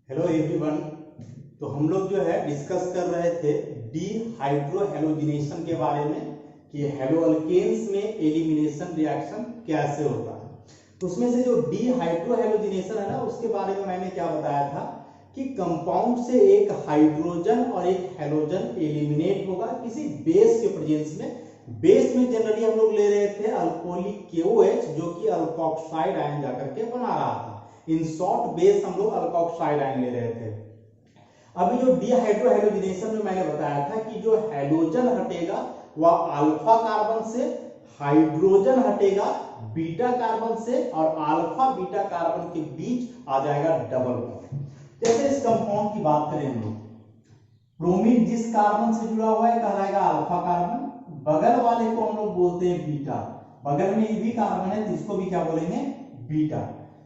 Hello everyone. तो हम लोग जो है डिस्कस कर रहे थे डीहाइड्रोहेलोजिनेशन के बारे में कि हेलोअल्केन्स में एलिमिनेशन रिएक्शन कैसे होता है। तो उसमें से जो डीहाइड्रोहेलोजिनेशन है ना, उसके बारे में मैंने क्या बताया था कि कंपाउंड से एक हाइड्रोजन और एक हेलोजन एलिमिनेट होगा किसी बेस के प्रेजेंस में। बेस में जनरली हम लोग ले रहे थे अल्कोहलिक KOH जो कि अल्कोक्साइड आयन जाकर के बना रहा था। इन शॉर्ट बेस हम लोग अल्कोक्साइड आयन ले रहे थे। अभी जो डीहाइड्रोहेलोजिनेशन में मैंने बताया था कि जो हेलोजन हटेगा वह अल्फा कार्बन से, हाइड्रोजन हटेगा बीटा कार्बन से और अल्फा बीटा कार्बन के बीच आ जाएगा डबल बॉन्ड। जैसे इस कंपाउंड की बात करें हम लोग, ब्रोमीन जिस कार्बन से जुड़ा हुआ है कहलाएगा अल्फा कार्बन, बगल वाले को हम लोग बोलते हैं बीटा। बगल में भी कार्बन है तो इसको भी क्या बोलेंगे, बीटा।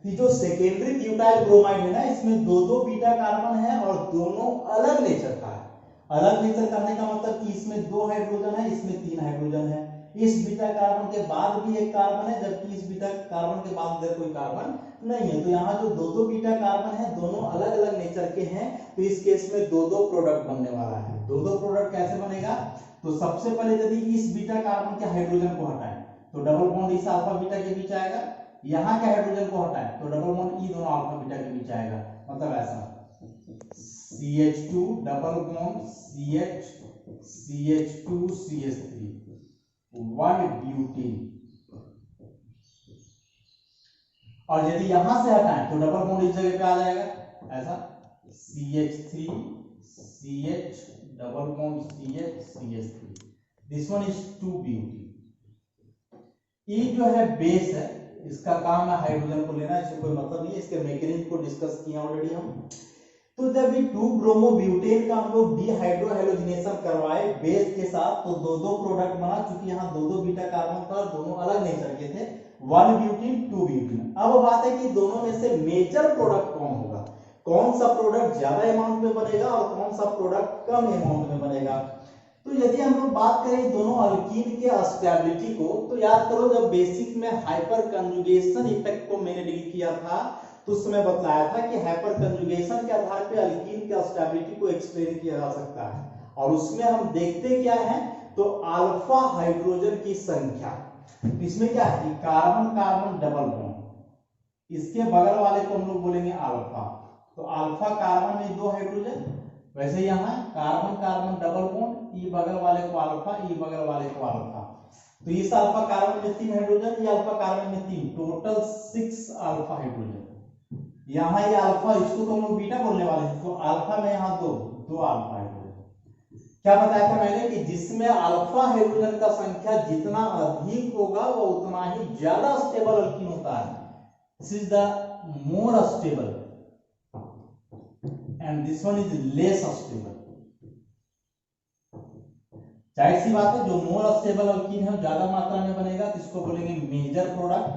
तो जो सेकेंडरी ब्यूटाइल ब्रोमाइड है ना, इसमें दो दो बीटा कार्बन है और दोनों अलग नेचर का है। अलग नेचर करने का मतलब कि इसमें 2 हाइड्रोजन है, इसमें 3 हाइड्रोजन है। इस बीटा कार्बन के बाद भी एक कार्बन है, जबकि इस बीटा कार्बन के बाद इधर कोई कार्बन नहीं है। तो यहाँ जो दो दो बीटा कार्बन है दोनों अलग अलग नेचर के हैं, तो इस केस में दो दो प्रोडक्ट बनने वाला है। दो दो प्रोडक्ट कैसे बनेगा, तो सबसे पहले यदि इस बीटा कार्बन के हाइड्रोजन को हटाएं तो डबल बॉन्ड इस अल्फा बीटा के बीच आएगा। यहाँ के हाइड्रोजन को हटाएं तो डबल बॉन्ड ई दोनों अल्फा बीटा के बीच आएगा। मतलब ऐसा CH2 double bond CH CH2 CH3 1 butene. और यदि यहां से हटाएं तो डबल बॉन्ड इस जगह पे आ जाएगा ऐसा CH3 CH double bond CH CH3। This one is 2 butene. ई जो है बेस है, इसका काम है हाइड्रोजन को लेना, इससे कोई मतलब नहीं है। इसके मैकेनिज्म को डिस्कस किया ऑलरेडी हम। तो जब ये 2 ब्रोमो ब्यूटेन का हम लोग डीहाइड्रोहेलोजिनेशन करवाए बेस के साथ तो दो दो प्रोडक्ट बना, क्योंकि यहाँ दो दो बीटा कार्बन था, दोनों अलग नेचर के थे, 1 ब्यूटीन 2 ब्यूटीन। अब बात है कि दोनों में से मेजर प्रोडक्ट कौन होगा, कौन सा प्रोडक्ट ज्यादा अमाउंट में बनेगा और कौन सा प्रोडक्ट कम अमाउंट में बनेगा। तो यदि हम लोग बात करें दोनों अल्कीन के स्टेबिलिटी को, तो याद करो जब बेसिक में हाइपर कंजुगेशन इफेक्ट को मैंने डील किया था तो उस समय बताया था कि हाइपर कंजुगेशन के आधार पे अल्कीन के स्टेबिलिटी को एक्सप्लेन किया जा सकता है। और उसमें हम देखते क्या है, तो अल्फा हाइड्रोजन की संख्या, इसमें क्या है, कार्बन कार्बन डबल बॉन्ड, इसके बगल वाले को हम लोग बोलेंगे अल्फा। तो अल्फा कार्बन में 2 हाइड्रोजन, वैसे यहाँ कार्बन कार्बन डबल बॉन्ड, ई बगल वाले को अल्फा, ई बगल वाले को अल्फा। तो इस अल्फा कार्बन में 3 हाइड्रोजन, ये अल्फा कार्बन में 3, टोटल 6 अल्फा हाइड्रोजन। यहाँ ये अल्फा, इसको तो हम लोग बीटा बोलने वाले हैं, तो अल्फा में यहाँ 2 अल्फा हाइड्रोजन। क्या बताया था मैंने कि जिसमें अल्फा हाइड्रोजन का संख्या जितना अधिक होगा वो उतना ही ज्यादा स्टेबल अल्कीन होता है। This is the more stable and this one is less stable। जाहिर सी बात है जो मोर स्टेबल अल्कीन है ज्यादा मात्रा में बनेगा तो इसको बोलेंगे मेजर प्रोडक्ट,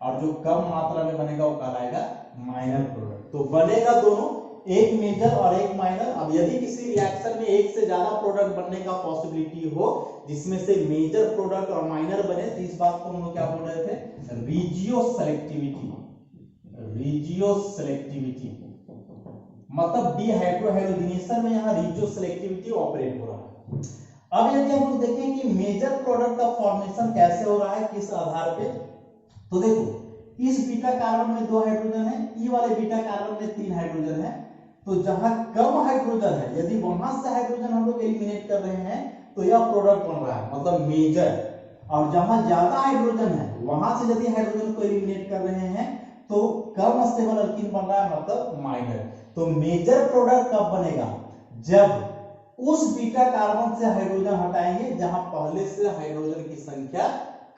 और जो कम मात्रा में बनेगा वो कहलाएगा माइनर प्रोडक्ट। तो बनेगा दोनों, एक मेजर और एक माइनर। अब यदि किसी रिएक्शन में एक से ज्यादा प्रोडक्ट बनने का पॉसिबिलिटी हो जिसमें से मेजर प्रोडक्ट और माइनर बने, तो इस बात को हम लोग क्या बोल रहे थे, रिजियो सेलेक्टिविटी। रिजियो सेलेक्टिविटी मतलब डीहाइड्रोहेलोजिनेशन में यहाँ रिजियो सेलेक्टिविटी ऑपरेट हो रहा है। अब यदि हम लोग देखें कि मेजर प्रोडक्ट का फॉर्मेशन कैसे हो रहा है, किस आधार पे, तो देखो इस बीटा कार्बन में 2 हाइड्रोजन है, ई वाले बीटा कार्बन में 3 हाइड्रोजन है। तो जहां कम हाइड्रोजन है यदि वहां से हाइड्रोजन हम लोग एलिमिनेट कर रहे हैं तो यह प्रोडक्ट बन रहा है, मतलब मेजर। और जहां ज्यादा हाइड्रोजन है वहां से यदि हाइड्रोजन को एलिमिनेट कर रहे हैं तो कम स्टेबल अल्कीन बन रहा है, मतलब माइनर। तो मेजर प्रोडक्ट कब बनेगा, जब उस बीटा कार्बन से हाइड्रोजन हटाएंगे जहां पहले से हाइड्रोजन की संख्या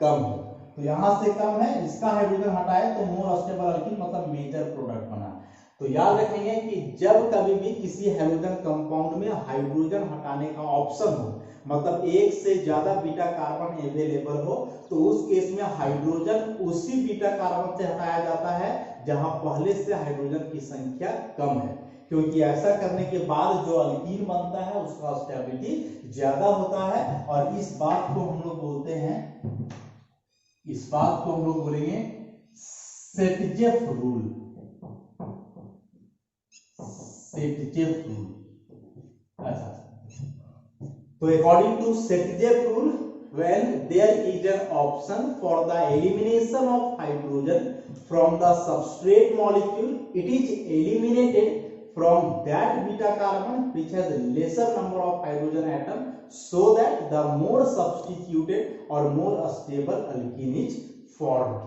कम है। तो यहां से कम है, इसका हाइड्रोजन हटाए तो मोर स्टेबल अल्कीन मतलब मेजर प्रोडक्ट बना। तो याद रखेंगे कि जब कभी भी किसी हेलोजन कंपाउंड में हाइड्रोजन हटाने का ऑप्शन हो, मतलब एक से ज्यादा बीटा कार्बन अवेलेबल हो, तो उस केस में हाइड्रोजन उसी बीटा कार्बन से हटाया जाता है जहां पहले से हाइड्रोजन की संख्या कम है, क्योंकि ऐसा करने के बाद जो अल्कीन बनता है उसका स्टेबिलिटी ज्यादा होता है। और इस बात को हम लोग बोलते हैं, इस बात को हम लोग बोलेंगे सेटजेफ रूल। सेटजेफ रूल। अच्छा, तो according to Saytzeff rule, when there is an option for the elimination of hydrogen from the substrate molecule, it is eliminated from that beta carbon which has lesser number of hydrogen atom, so that the more substituted or more stable alkene is formed।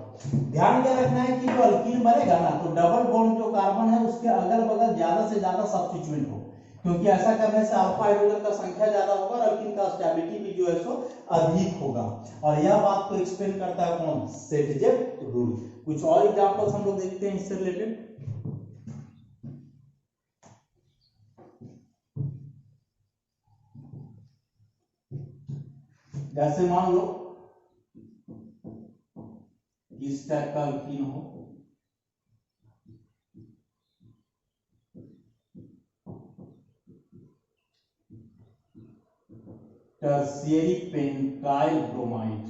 ध्यान क्या रखना है कि जो alkyne बनेगा ना, तो double bond जो कार्बन है उसके अगल बगल ज्यादा से ज्यादा सब्स्टिट्यूएंट हो, क्योंकि ऐसा करने से अल्फा हाइड्रोजन का संख्या ज्यादा होगा और अल्कीन का स्टेबिलिटी भी जो है सो अधिक होगा। और यह बात को एक्सप्लेन करता है कौन? सेटजेफ रूल। कुछ और एग्जांपल्स हम लोग देखते हैं इससे रिलेटेड। जैसे मान लो इस टाइप का अल्कीन हो, टर्शियरी पेंटाइल ब्रोमाइड,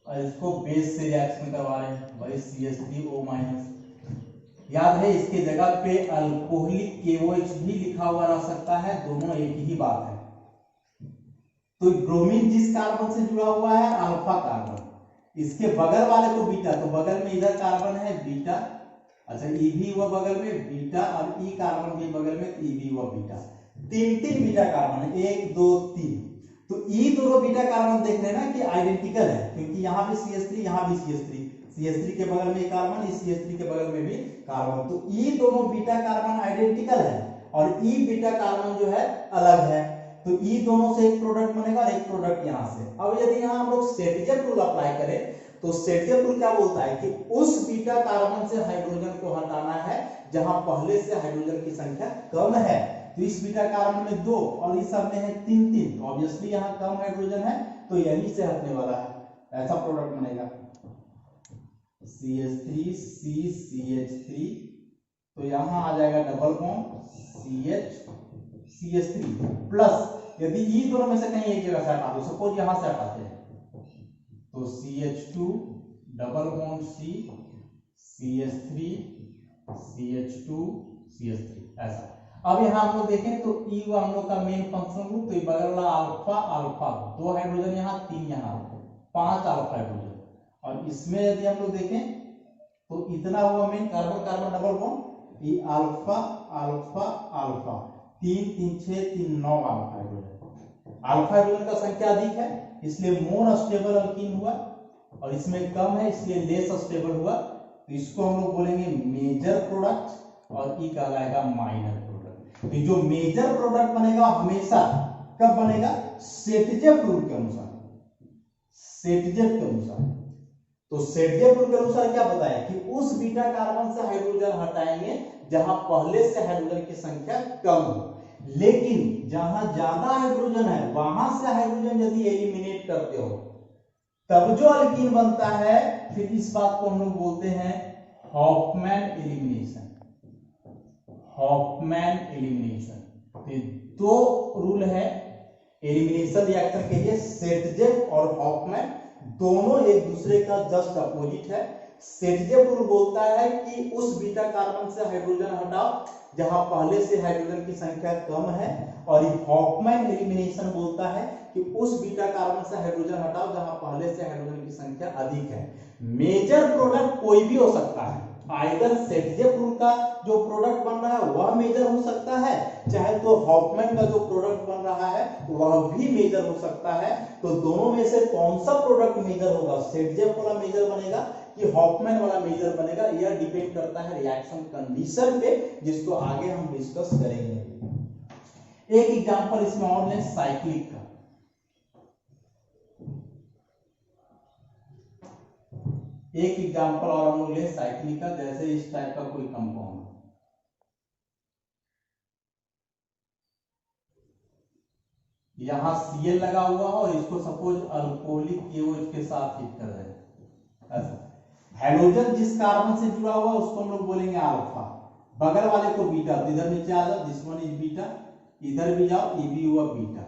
और इसको बेस से रिएक्शन करवा रहे हैं भाई CH3O-। याद है इसके जगह पे अल्कोहलिक KOH भी लिखा हुआ रह सकता है, दोनों एक ही बात है। तो ब्रोमीन जिस कार्बन से जुड़ा हुआ है अल्फा कार्बन, इसके बगल वाले को बीटा, तो बगल में इधर कार्बन है बीटा, अच्छा ई भी हुआ बगल में बीटा, और ई कार्बन के बगल में ई भी हुआ बीटा, तीन बीटा कार्बन है, 1 2 3। तो ई दोनों बीटा कार्बन देख रहे हैं ना कि आइडेंटिकल है, क्योंकि यहाँ भी CH3 यहाँ भी CH3 के बगल में कार्बन, इस CH3 के बगल में भी कार्बन, तो ई दोनों बीटा कार्बन आइडेंटिकल है और ई बीटा कार्बन जो है अलग है। तो ई दोनों से एक प्रोडक्ट बनेगा और एक प्रोडक्ट यहाँ से। अब यदि यहाँ हम लोग सेटजेफ रूल अप्लाई करें, तो सेटजेफ रूल क्या बोलता है कि उस बीटा कार्बन से हाइड्रोजन को हटाना है जहां पहले से हाइड्रोजन की संख्या कम है। तो इस बीटा कार्बन में 2 और इस सब में है 3, तो ऑब्वियसली यहाँ कम हाइड्रोजन है, तो यहीं से हटने वाला है, ऐसा प्रोडक्ट बनेगा CH3 CH3। तो यहाँ आ जाएगा डबल बॉन्ड CH3 प्लस, यदि ई दोनों में से कहीं एक जगह से हटा दो, सपोज यहां से हटाते हैं, तो CH2 double bond C CH3 CH2 CH3 ऐसा। अब यहाँ हम लोग देखें तो ई वो हम लोग का मेन फंक्शन ग्रुप, तो बगल वाला अल्फा अल्फा 2 हाइड्रोजन यहाँ 3 यहाँ 5 अल्फा हाइड्रोजन, और इसमें यदि हम लोग देखें तो इतना हुआ main carbon carbon double bond, ये alpha alpha alpha 3 3 6 3 9 alpha hydrogen. Alpha hydrogen का संख्या अधिक है इसलिए मोर स्टेबल अल्कीन हुआ, और इसमें कम है इसलिए लेस स्टेबल हुआ। तो इसको हम लोग बोलेंगे मेजर प्रोडक्ट और ई कहलाएगा माइनर प्रोडक्ट। तो जो मेजर प्रोडक्ट बनेगा हमेशा कब बनेगा? सेटजेफ रूल के अनुसार, सेटजेफ के अनुसार। तो सेटजेफ रूल के अनुसार क्या बताया कि उस बीटा कार्बन से हाइड्रोजन हटाएंगे जहां पहले से हाइड्रोजन की संख्या कम हो, लेकिन जहां ज्यादा हाइड्रोजन है वहां से हाइड्रोजन यदि एलिमिनेट करते हो तब जो अल्कीन बनता है, फिर इस बात को हम लोग बोलते हैं हॉफमैन एलिमिनेशन। हॉफमैन एलिमिनेशन, दो रूल है एलिमिनेशन रिएक्शन के लिए, सेटजेफ और हॉफमैन, दोनों एक दूसरे का जस्ट अपोजिट है। सेटजेफ रूल बोलता है कि उस बीटा कार्बन से हाइड्रोजन हटाओ जहां पहले से हाइड्रोजन की संख्या कम है, और हॉफमैन एलिमिनेशन बोलता है कि उस बीटा कार्बन से हाइड्रोजन हटाओ जहां पहले से हाइड्रोजन की संख्या अधिक है। मेजर प्रोडक्ट कोई भी हो सकता है, आइदर सेटजेफ रूल का जो प्रोडक्ट बन रहा है वह मेजर हो सकता है, चाहे तो हॉफमैन का जो प्रोडक्ट बन रहा है वह भी मेजर हो सकता है। तो दोनों में से कौन सा प्रोडक्ट मेजर होगा, सेटजेफ वाला मेजर बनेगा कि हॉफमैन वाला मेजर बनेगा, यह डिपेंड करता है रिएक्शन कंडीशन पे, जिसको आगे हम डिस्कस करेंगे। एक एग्जांपल इसमें और लें साइक्लिक का। एक एग्जांपल और हम लोग लें साइक्लिक का, जैसे इस टाइप का कोई कंपाउंड, यहां Cl लगा हुआ हो और इसको सपोज अल्कोहलिक KOH के साथ हिट कर रहे हैं ऐसा। हाइड्रोजन जिस कार्बन से जुड़ा हुआ उसको हम लोग बोलेंगे अल्फा, बगल वाले को बीटा, तो इधर नीचे आ जाओ, दिस वन इज बीटा, इधर भी जाओ, ये भी हुआ बीटा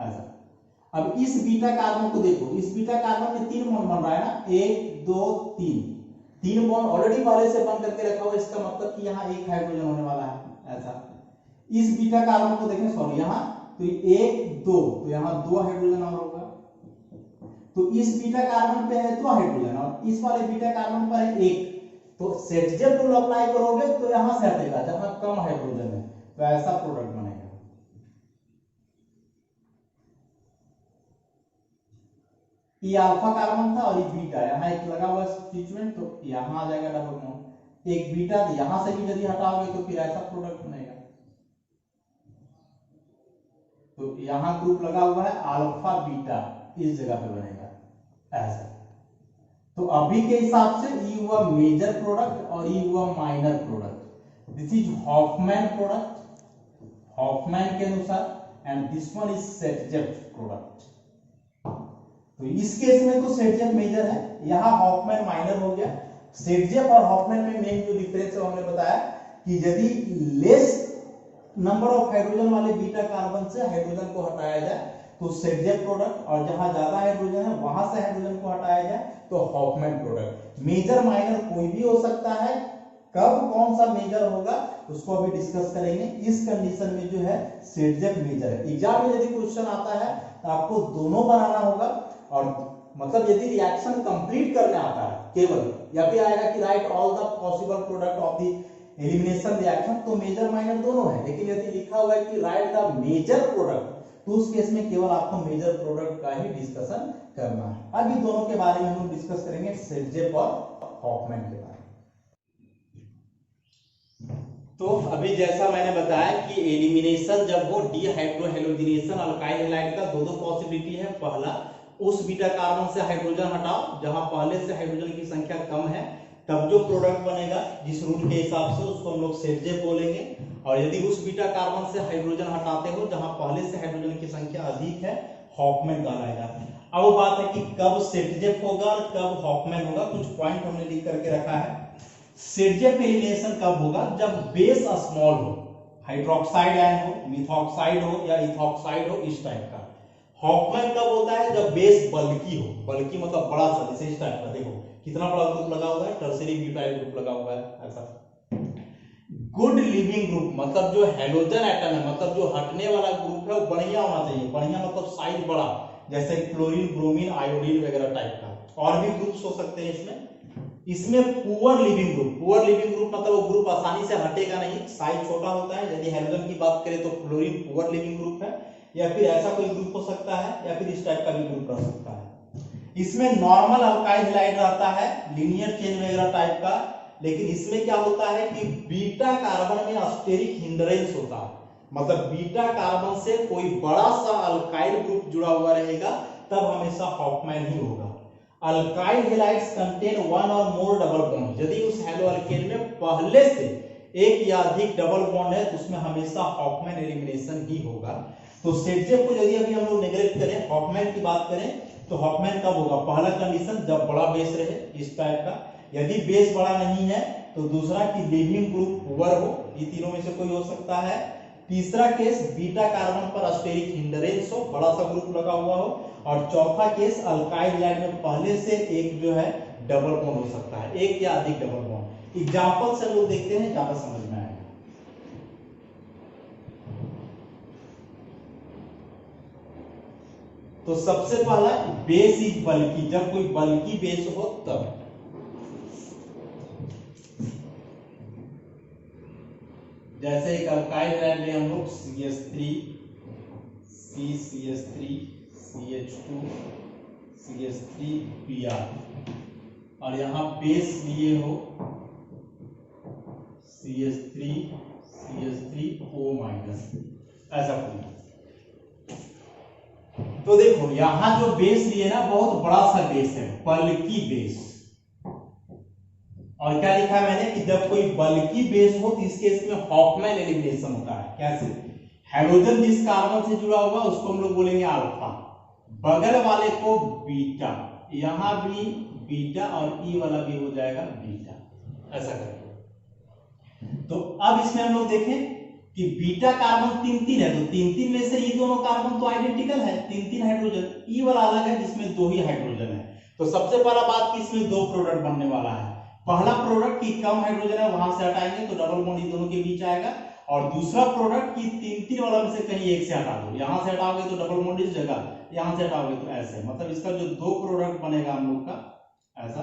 ऐसा। अब इस बीटा कार्बन को देखो, इस बीटा कार्बन में 3 बॉन्ड बन रहा है ना, 1 2 3, 3 बॉन्ड ऑलरेडी पहले से बन करके रखा हुआ, इसका मतलब कि यहाँ एक हाइड्रोजन होने वाला है ऐसा। इस बीटा कार्बन को देखें, सॉरी यहाँ तो 1 2, तो यहाँ 2 हाइड्रोजन और होगा। तो इस बीटा कार्बन पे है 2 हाइड्रोजन और इस वाले बीटा कार्बन पर है 1, तो सेटजेप रूल अप्लाई करोगे तो यहां से हटेगा जहां कम हाइड्रोजन है, तो ऐसा प्रोडक्ट बनेगा। ये अल्फा कार्बन था और ये बीटा, यहाँ एक लगा हुआ स्टिचमेंट, तो यहां आ जाएगा डबल बॉन्ड। एक बीटा यहां से भी यदि हटाओगे तो फिर ऐसा प्रोडक्ट बनेगा। तो यहां ग्रुप लगा हुआ है अल्फा बीटा, इस जगह पे बनेगा ऐसा। तो अभी के हिसाब से ये हुआ मेजर प्रोडक्ट और ये हुआ minor product. This is Hofmann product, Hofmann के अनुसार, and this one is Saytzeff product. तो इस केस में तो सेटजेप मेजर है, यहां हॉफमैन माइनर हो गया। सेटजेप और हॉफमैन में मेन जो डिफरेंस है हमने बताया कि यदि लेस नंबर ऑफ हाइड्रोजन वाले बीटा कार्बन से हाइड्रोजन को हटाया जाए तो सेटजेप प्रोडक्ट, और जहां ज्यादा हाइड्रोजन है वहां से हाइड्रोजन को हटाया जाए तो हॉफमैन प्रोडक्ट। मेजर माइनर कोई भी हो सकता है, कब कौन सा मेजर होगा उसको अभी डिस्कस करेंगे। इस कंडीशन में जो है सेटजेप मेजर है। एग्जाम में यदि क्वेश्चन आता है तो आपको दोनों बनाना होगा, और मतलब यदि रिएक्शन कंप्लीट करने आता है केवल, या फिर आएगा कि right all the possible product of the elimination reaction, तो मेजर माइनर दोनों है। लेकिन यदि लिखा हुआ है कि राइट द मेजर प्रोडक्ट, तो उस केस में केवल आपको मेजर प्रोडक्ट का ही डिस्कशन करना है। अभी दोनों के बारे में हम डिस्कस करेंगे, सेटजेप और हॉफमैन के बारे में। तो अभी जैसा मैंने बताया कि एलिमिनेशन जब हो, डीहाइड्रोहेलोजिनेशन अल्काइल हैलाइड का दो पॉसिबिलिटी है। पहला, उस बीटा कार्बन से हाइड्रोजन हटाओ जहां पहले से हाइड्रोजन की संख्या कम है, तब जो प्रोडक्ट बनेगा जिस रूल के हिसाब से उसको हम लोग सेटजेप बोलेंगे। और यदि उस बीटा कार्बन से हाइड्रोजन हटाते हो जहां पहले से हाइड्रोजन की संख्या अधिक है, हॉफमैन कहलाएगा। अब बात है कि कब सेटजेप होगा और कब हॉफमैन होगा, कुछ पॉइंट हमने लिख करके रखा है। सेटजेप एलिमिनेशन कब होगा, जब बेस स्मॉल हो, हाइड्रोक्साइड आयन हो, मिथॉक्साइड हो या इथॉक्साइड हो, इस टाइप का। हॉफमैन कब होता है, जब बेस बल्की हो, बल्की मतलब बड़ा सा, जैसे इस टाइप का, देखो कितना बड़ा ग्रुप लगा हुआ है, टर्शियरी ब्यूटाइल ग्रुप लगा हुआ है ऐसा। गुड लिविंग ग्रुप मतलब जो हैलोजन एटम है, मतलब जो हटने वाला ग्रुप है वो बढ़िया होना चाहिए। बढ़िया मतलब साइज बड़ा, जैसे क्लोरीन, ब्रोमीन, आयोडीन वगैरह टाइप का। और भी ग्रुप्स हो सकते हैं इसमें। इसमें poor leaving group, poor leaving group मतलब वो ग्रुप आसानी से हटेगा नहीं, साइज छोटा होता है। यदि हैलोजन की बात करें तो क्लोरीन पुअर लिविंग ग्रुप है, या फिर ऐसा कोई ग्रुप हो सकता है, या फिर इस टाइप का भी ग्रुप रह सकता है। इसमें नॉर्मल अल्काइल हैलाइड रहता है, लीनियर चेन वगैरह टाइप का। लेकिन इसमें क्या होता है कि बीटा कार्बन में स्टेरिक हिंड्रेंस होता है, मतलब बीटा कार्बन से कोई बड़ा सा अल्काइल ग्रुप जुड़ा हुआ रहेगा, तब हमेशा हॉफमैन ही होगा। Alkyl halides contain one or more double bond, यदि उस हैलो अल्केन में पहले से एक या अधिक डबल बॉन्ड है तो उसमें हमेशा हॉफमैन एलिमिनेशन ही होगा। तो सेटजेप को यदि अभी हम लोग नेग्लेक्ट करें, हॉफमैन की बात करें तो हॉफमैन कब होगा, पहला कंडीशन जब बड़ा बेस रहे, इस टाइप का। यदि बेस बड़ा नहीं है तो दूसरा कि लिविंग ग्रुप पुअर हो, ये तीनों में से कोई हो सकता है। तीसरा केस बीटा कार्बन पर स्टेरिक हिंड्रेंस हो, बड़ा सा ग्रुप लगा हुआ हो। और चौथा केस अल्काइल हैलाइड में पहले से एक जो है डबल बॉन्ड हो सकता है, एक या अधिक डबल बॉन्ड। एग्जांपल से हम लोग देखते हैं, ज्यादा समझ में आएगा। तो सबसे पहला बेस इज बल्की, जब कोई बल्की बेस हो तब। जैसे एक अल्काइल हैलाइड में हम लोग CH3 CCH3 CH2 CH3Br, और यहां बेस लिए हो CH3 CH3O-, ऐसा कोई। तो देखो यहां जो बेस लिए ना बहुत बड़ा सा बेस है, बल्की बेस। और क्या लिखा है मैंने कि जब कोई बल्की बेस हो तो इस केस में हॉफमैन एलिमिनेशन होता है। कैसे, हाइड्रोजन जिस कार्बन से जुड़ा होगा उसको हम लोग बोलेंगे अल्फा, बगल वाले को बीटा, यहां भी बीटा और ई वाला भी हो जाएगा बीटा, ऐसा करके। तो अब इसमें हम लोग देखें कि बीटा कार्बन 3 है, तो 3 में से ये दोनों कार्बन तो आइडेंटिकल है, 3 हाइड्रोजन। ई वाला अलग है जिसमें 2 ही हाइड्रोजन है। तो सबसे पहला बात कि इसमें 2 प्रोडक्ट बनने वाला है। पहला प्रोडक्ट की कम हाइड्रोजन है वहां से हटाएंगे तो डबल बॉन्ड इन दोनों के बीच आएगा, और दूसरा प्रोडक्ट की तीन तीन वाला में से कहीं एक से हटा दो, यहां से हटाओगे तो डबल बॉन्ड इस जगह, यहां से हटाओगे तो ऐसे, मतलब इसका जो दो प्रोडक्ट बनेगा हम लोग का ऐसा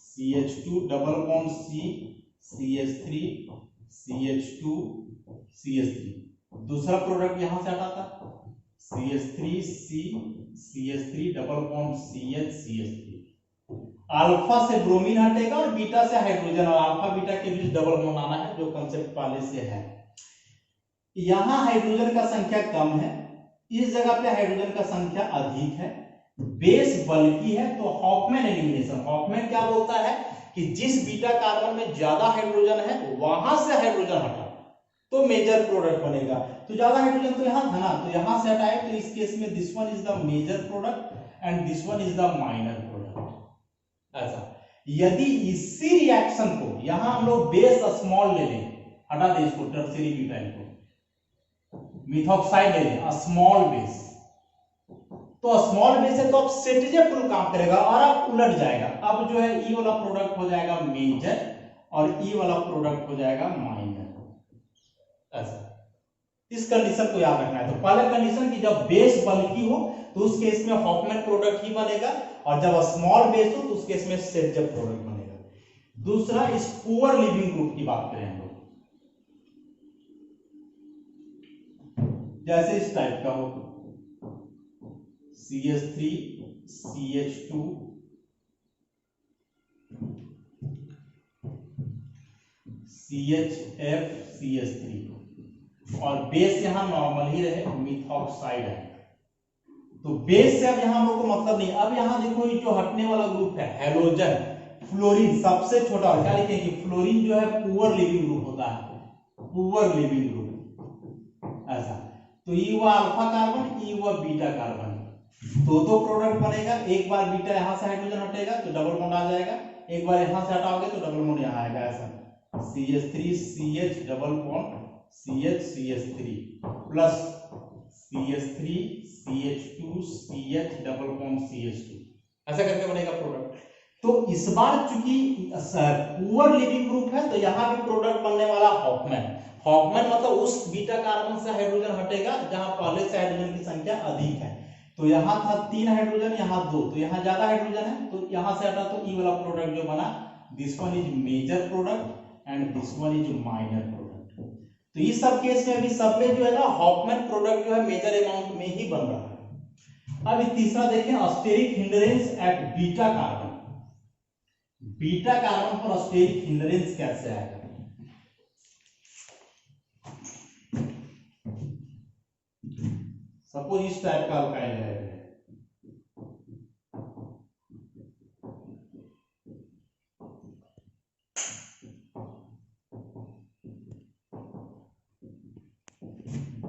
CH2 double bond C CH3 CH2 CH3, दूसरा प्रोडक्ट यहां से हटाता CH3 C CH3 double bond CH CH3, alpha से ब्रोमीन हटेगा और बीटा से हाइड्रोजन, और अल्फा बीटा के बीच डबल बॉन्ड आना है जो कंसेप्ट पहले से है। यहां हाइड्रोजन का संख्या कम है, इस जगह पे हाइड्रोजन का संख्या अधिक है, बेस बल्कि है, तो हॉफमैन एलिमिनेशन, हॉफमैन क्या बोलता है कि जिस बीटा कार्बन में ज्यादा हाइड्रोजन है वहां से हाइड्रोजन हटा तो मेजर प्रोडक्ट बनेगा। तो ज्यादा हाइड्रोजन तो यहां था ना, तो यहां से हटाए तो इस केस में this one is the major product and this one is the minor product. ऐसा यदि इसी रिएक्शन को यहां हम लोग बेस स्मॉल ले लें, हटा दे इसको टर्शियरी ब्यूटाइल को, मिथॉक्साइड ले लें स्मॉल बेस, तो स्मॉल बेस है तो अब सेटजे फुल काम करेगा और अब उलट जाएगा, अब जो है ई वाला प्रोडक्ट हो जाएगा मेजर और ई वाला प्रोडक्ट हो जाएगा माइनर। ऐसा इस कंडीशन को याद रखना है। तो पहले कंडीशन की जब बेस बल्कि हो तो उस केस में हॉफमैन प्रोडक्ट ही बनेगा, और जब स्मॉल बेस हो तो उस केस में सेटजे प्रोडक्ट बनेगा। दूसरा इस पुअर लिविंग ग्रुप की बात करें हम लोग, जैसे इस टाइप का हो CH3 CH2 CHF CH3, और बेस यहां नॉर्मल ही रहे मिथॉक्साइड है, तो बेस से अब यहां हम लोग को मतलब नहीं। अब यहां देखो ये जो हटने वाला ग्रुप है हैलोजन, फ्लोरीन सबसे छोटा, और क्या लिखेंगे फ्लोरीन जो है पुअर लिविंग ग्रुप होता है, पुअर लिविंग ग्रुप। ऐसा तो ई हुआ अल्फा कार्बन, ई हुआ बीटा कार्बन, दो प्रोडक्ट बनेगा, एक बार बीटा यहां से हाइड्रोजन हटेगा तो डबल बॉन्ड आ जाएगा, एक बार यहां से हटाओगे तो डबल बॉन्ड यहां आएगा, ऐसा CH3 CH double bond CH CH3 plus CH3 CH2 CH double bond CH2, ऐसा करके बनेगा प्रोडक्ट। तो इस बार चूंकि पुअर लिविंग ग्रुप है तो यहां भी प्रोडक्ट बनने वाला हॉफमैन, हॉफमैन मतलब उस बीटा कार्बन से हाइड्रोजन हटेगा जहां पहले से हाइड्रोजन की संख्या अधिक है। तो यहां था 3 हाइड्रोजन, यहां 2, तो यहां ज्यादा हाइड्रोजन है तो यहां से हटा तो ई वाला प्रोडक्ट जो बना this one is major product and this one is minor product. तो इस सब केस में भी सब में जो है ना हॉफमैन प्रोडक्ट जो है मेजर अमाउंट में ही बन रहा है। अब तीसरा देखें steric hindrance at beta carbon, beta carbon पर अस्टेरिक हिंडरेंस कैसे आएगा। सपोज इस टाइप का अल्काइल है,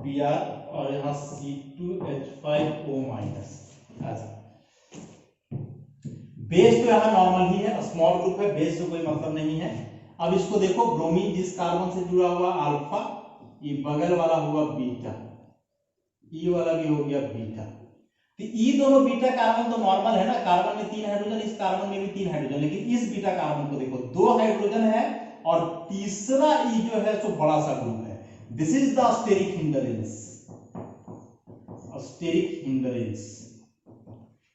Br और यहां C2H5O माइनस। ऐसा बेस तो यहां नॉर्मल ही है, स्मॉल ग्रुप है, बेस से कोई मतलब नहीं है। अब इसको देखो ब्रोमीन जिस कार्बन से जुड़ा हुआ अल्फा, ये बगल वाला हुआ बीटा, ई वाला भी हो गया बीटा, तो ई दोनों बीटा कार्बन तो नॉर्मल है ना, कार्बन में 3 हाइड्रोजन, इस कार्बन में भी 3 हाइड्रोजन, लेकिन इस बीटा कार्बन को देखो 2 हाइड्रोजन है और तीसरा ई जो है तो बड़ा सा ग्रुप है। This is the steric hindrance, steric hindrance.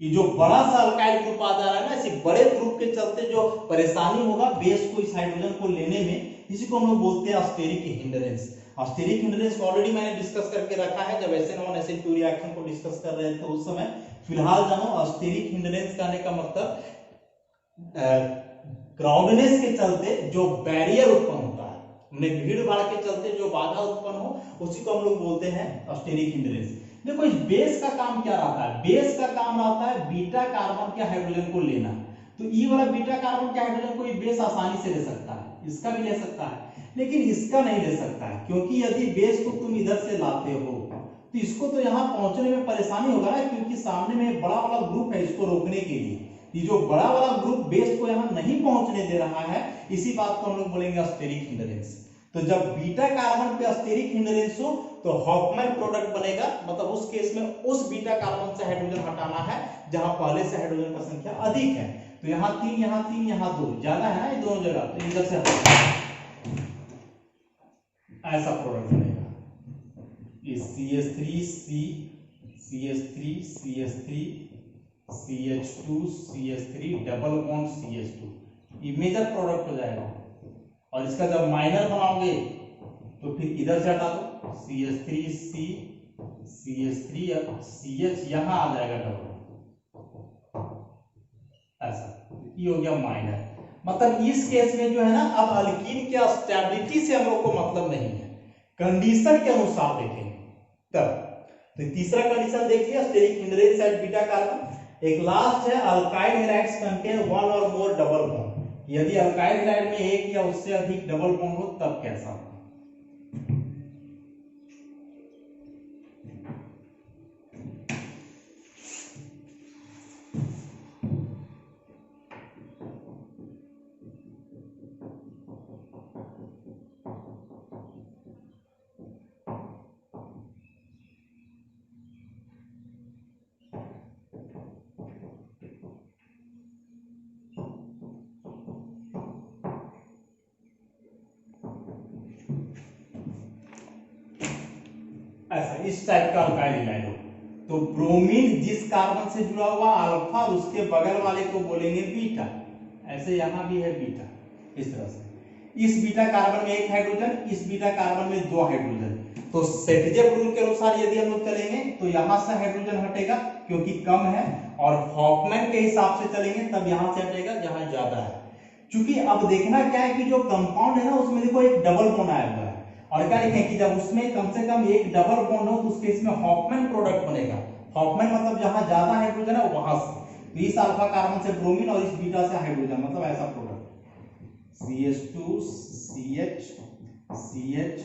ये जो बड़ा सा अल्काइल ग्रुप आ जा रहा है ना, इसी बड़े ग्रुप के चलते जो परेशानी होगा बेस को इस हाइड्रोजन को लेने में, इसी को हम लोग बोलते हैं अस्टेरिक हिंडरेंस। अस्टेरिक हिंडरेंस को ऑलरेडी मैंने डिस्कस करके रखा है जब SN1 SN2 रिएक्शन को डिस्कस कर रहे थे उस समय। फिलहाल जानो अस्टेरिक हिंडरेंस कहने का मतलब क्राउडनेस के चलते जो बैरियर उत्पन्न होता है, भीड़ भाड़ के चलते जो बाधा उत्पन्न हो उसी को हम लोग बोलते हैं अस्टेरिक हिंडरेंस। देखो इस बेस का काम क्या रहता है, बेस का काम रहता है बीटा कार्बन के हाइड्रोजन को लेना। तो ई वाला बीटा कार्बन के हाइड्रोजन को बेस आसानी से ले सकता है, इसका भी ले सकता है, लेकिन इसका नहीं ले सकता है, क्योंकि यदि बेस को तुम इधर से लाते हो तो इसको तो यहां पहुंचने में परेशानी होगा ना, क्योंकि सामने में बड़ा वाला ग्रुप है इसको रोकने के लिए। ये जो बड़ा वाला ग्रुप बेस को यहां नहीं पहुंचने दे रहा है, इसी बात को हम लोग बोलेंगे अस्टेरिक हिंडरेंस। तो जब बीटा कार्बन पे अस्टेरिक हिंडरेंस हो तो हॉफमैन प्रोडक्ट बनेगा, मतलब उस केस में उस बीटा कार्बन से हाइड्रोजन हटाना है जहां पहले से हाइड्रोजन का संख्या अधिक है। तो यहाँ 3 यहाँ 3 यहाँ 2 ज्यादा है ना ये दोनों जगह, तो इधर से हटा, ऐसा प्रोडक्ट बनेगा। ये CH3 CH3 CH3 CH2 CH3 double bond CH2, ये मेजर प्रोडक्ट हो जाएगा। और इसका जब माइनर बनाओगे तो फिर इधर से हटा दो, CH3 CH3 CH यहाँ आ जाएगा डबल, ऐसा ये हो गया माइनर। मतलब इस केस में जो है ना, अब अल्कीन के स्टेबिलिटी से हम लोग को मतलब नहीं है, कंडीशन के अनुसार देखेंगे तब। तो तीसरा कंडीशन देखिए, steric mineral side beta carbon. एक लास्ट है, alkyl halides contain one or more double bond. यदि अल्काइल हैलाइड में एक या उससे अधिक डबल बॉन्ड हो तब कैसा होगा। ऐसा इस टाइप का अल्काइल हैलाइड हो तो ब्रोमीन जिस कार्बन से जुड़ा हुआ अल्फा, उसके बगल वाले को बोलेंगे बीटा। ऐसे यहां भी है बीटा, इस तरह से। इस बीटा कार्बन में एक हाइड्रोजन, इस बीटा कार्बन में 2 हाइड्रोजन। तो सेटजेप रूल के अनुसार यदि हम लोग चलेंगे तो यहां से हाइड्रोजन हटेगा क्योंकि कम है, और हॉफमैन के हिसाब से चलेंगे तब यहां से हटेगा जहां ज्यादा है। क्योंकि अब देखना क्या है कि जो कंपाउंड है ना, उसमें देखो एक डबल बॉन्ड आया हुआ है, और क्या लिखें कि जब उसमें कम से कम एक डबल बॉन्ड हो तो उसके इसमें हॉफमैन प्रोडक्ट बनेगा। हॉफमैन मतलब जहां ज्यादा हाइड्रोजन है वहां से, तो इस अल्फा कार्बन से ब्रोमीन और इस बीटा से हाइड्रोजन, मतलब ऐसा product CH2 CH CH